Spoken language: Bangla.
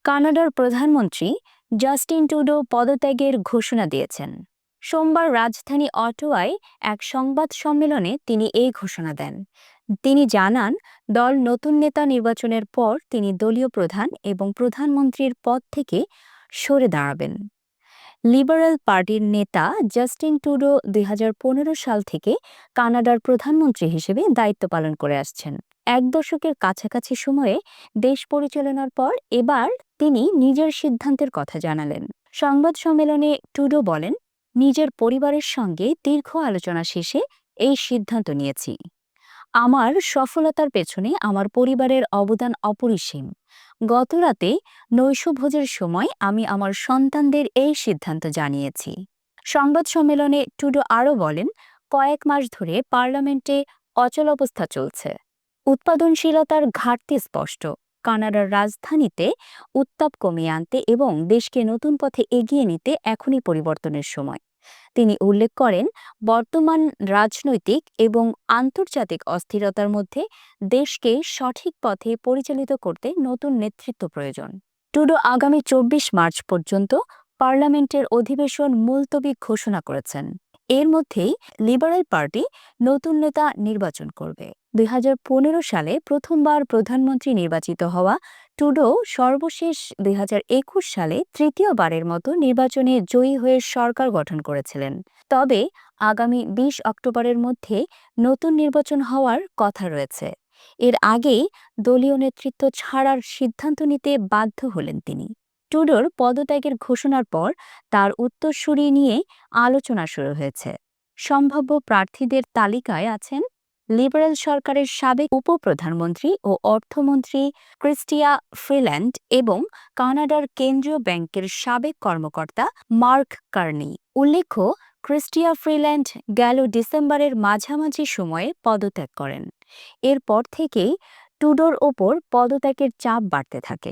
কানাডার প্রধানমন্ত্রী জাস্টিন ট্রুডো পদত্যাগের ঘোষণা দিয়েছেন। সোমবার রাজধানী অটোয়ায় এক সংবাদ সম্মেলনে তিনি এই ঘোষণা দেন। তিনি জানান, দল নতুন নেতা নির্বাচনের পর তিনি দলীয় প্রধান এবং প্রধানমন্ত্রীর পদ থেকে সরে দাঁড়াবেন। লিবারেল পার্টির নেতা জাস্টিন ট্রুডো ২০১৫ সাল থেকে কানাডার প্রধানমন্ত্রী হিসেবে দায়িত্ব পালন করে আসছেন। এক দশকের কাছাকাছি সময়ে দেশ পরিচালনার পর এবার তিনি নিজের সিদ্ধান্তের কথা জানালেন। সংবাদ সম্মেলনে ট্রুডো বলেন, নিজের পরিবারের সঙ্গে দীর্ঘ আলোচনা শেষে এই সিদ্ধান্ত নিয়েছি। আমার সফলতার পেছনে আমার পরিবারের অবদান অপরিসীম। গতরাতে নৈশভোজের সময় আমি আমার সন্তানদের এই সিদ্ধান্ত জানিয়েছি। সংবাদ সম্মেলনে ট্রুডো আরও বলেন, কয়েক মাস ধরে পার্লামেন্টে অচলাবস্থা চলছে। উৎপাদনশীলতার ঘাটতি স্পষ্ট। কানাডার রাজধানীতে উত্তাপ কমিয়ে আনতে এবং দেশকে নতুন পথে এগিয়ে নিতে এখনই পরিবর্তনের সময়। তিনি উল্লেখ করেন, বর্তমান রাজনৈতিক এবং আন্তর্জাতিক অস্থিরতার মধ্যে দেশকে সঠিক পথে পরিচালিত করতে নতুন নেতৃত্ব প্রয়োজন। ট্রুডো আগামী ২৪ মার্চ পর্যন্ত পার্লামেন্টের অধিবেশন মুলতবি ঘোষণা করেছেন। এর মধ্যেই লিবারেল পার্টি নতুন নেতা নির্বাচন করবে। ২০১৫ সালে প্রথমবার প্রধানমন্ত্রী নির্বাচিত হওয়া ট্রুডো সর্বশেষ ২০২১ সালে তৃতীয়বারের মতো নির্বাচনে জয়ী হয়ে সরকার গঠন করেছিলেন। তবে আগামী ২০ অক্টোবরের মধ্যে নতুন নির্বাচন হওয়ার কথা রয়েছে। এর আগেই দলীয় নেতৃত্ব ছাড়ার সিদ্ধান্ত নিতে বাধ্য হলেন তিনি। ট্রুডোর পদত্যাগের ঘোষণার পর তার উত্তরসূরি নিয়ে আলোচনা শুরু হয়েছে। সম্ভাব্য প্রার্থীদের তালিকায় আছেন লিবারেল সরকারের সাবেক উপপ্রধানমন্ত্রী ও অর্থমন্ত্রী ক্রিস্টিয়া ফ্রিল্যান্ড এবং কানাডার কেন্দ্রীয় ব্যাংকের সাবেক কর্মকর্তা মার্ক কার্নি। উল্লেখ্য, ক্রিস্টিয়া ফ্রিল্যান্ড গেল ডিসেম্বরের মাঝামাঝি সময়ে পদত্যাগ করেন। এরপর থেকেই ট্রুডোর ওপর পদত্যাগের চাপ বাড়তে থাকে।